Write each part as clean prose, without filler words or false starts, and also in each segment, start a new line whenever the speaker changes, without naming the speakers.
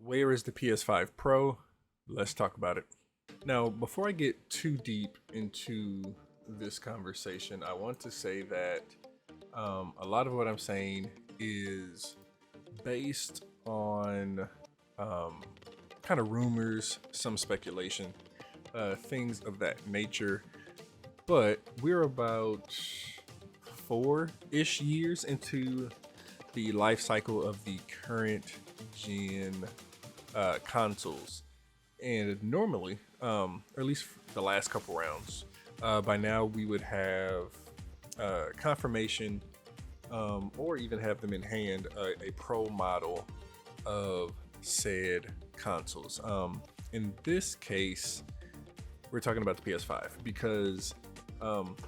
Where is the PS5 Pro? Let's talk about it. Now, before I get too deep into this conversation, I want to say that a lot of what I'm saying is based on um, kind of rumors, some speculation, things of that nature. But we're about 4-ish years into the life cycle of the current gen consoles. And normally, or at least the last couple rounds, by now we would have confirmation or even have them in hand a pro model of said consoles. In this case, we're talking about the PS5 because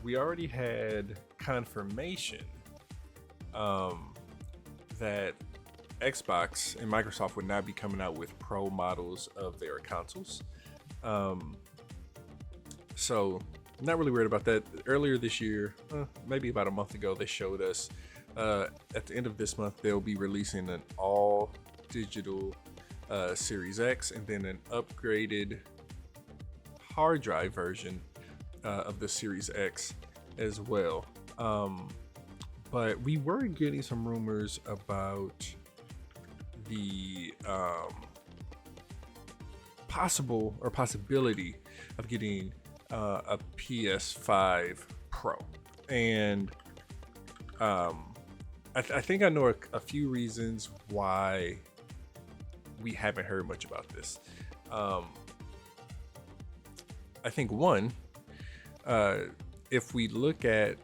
we already had confirmation that Xbox and Microsoft would not be coming out with pro models of their consoles. Um, so, not really worried about that. Earlier this year, maybe about a month ago, they showed us at the end of this month, they'll be releasing an all digital Series X and then an upgraded hard drive version of the Series X as well. But we were getting some rumors about the possibility of getting a PS5 Pro, and I think I know a few reasons why we haven't heard much about this. I think one, if we look at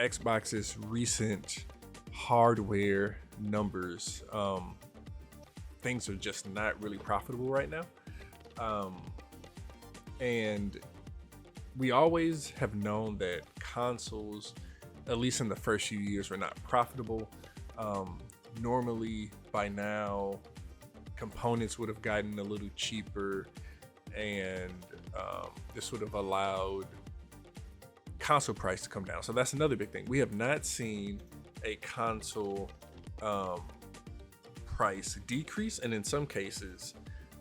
Xbox's recent hardware numbers, things are just not really profitable right now. And we always have known that consoles, at least in the first few years, were not profitable. Normally, by now, components would have gotten a little cheaper, and this would have allowed console price to come down. So that's another big thing. We have not seen a console price decrease, and in some cases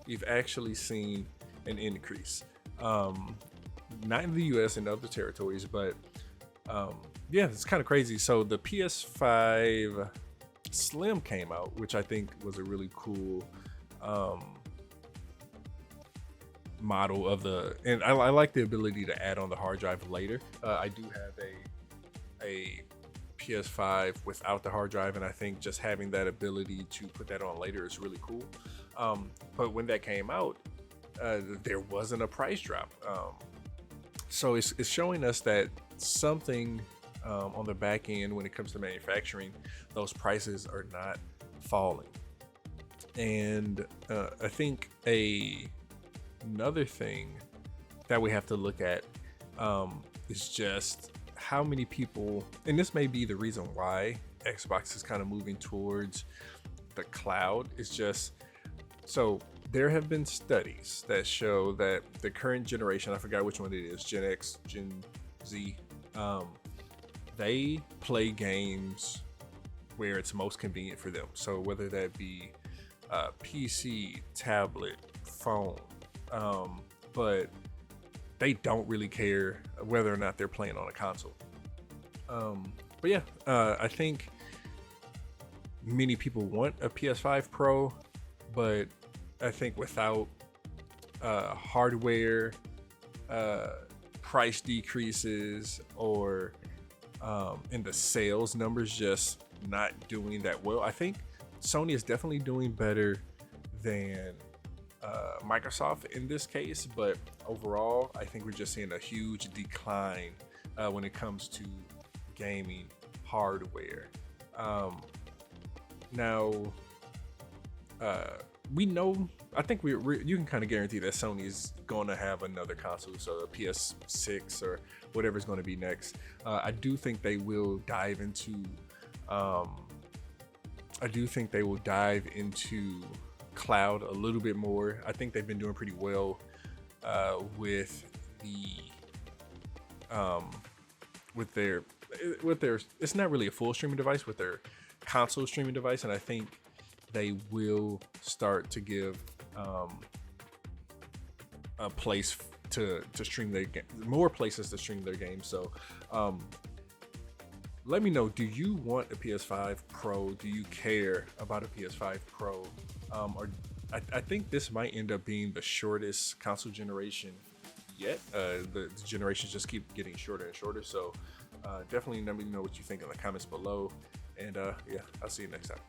we've actually seen an increase, not in the US and other territories, but yeah, it's kind of crazy. So the PS5 Slim came out, which I think was a really cool model of and I like the ability to add on the hard drive later. I do have a PS5 without the hard drive, and I think just having that ability to put that on later is really cool. But when that came out, there wasn't a price drop. So it's showing us that something on the back end, when it comes to manufacturing, those prices are not falling. And I think another thing that we have to look at is just how many people, and this may be the reason why Xbox is kind of moving towards the cloud, is just so there have been studies that show that the current generation, I forgot which one it is, Gen X, Gen Z, they play games where it's most convenient for them. So whether that be PC, tablet, phone, but they don't really care whether or not they're playing on a console. But yeah, I think many people want a PS5 Pro, but I think without hardware price decreases, or in the sales numbers just not doing that well, I think Sony is definitely doing better than Microsoft in this case, but overall I think we're just seeing a huge decline when it comes to gaming hardware. Now we know, I think you can kind of guarantee that Sony is going to have another console, so a PS6 or whatever is going to be next. I do think they will dive into cloud a little bit more. I think they've been doing pretty well with their, it's not really a full streaming device, with their console streaming device, and I think they will start to give a place to stream their game, more places to stream their games. So let me know, do you want a PS5 Pro? Do you care about a PS5 Pro? Or I think this might end up being the shortest console generation yet. The generations just keep getting shorter and shorter. So definitely let me know what you think in the comments below. And yeah, I'll see you next time.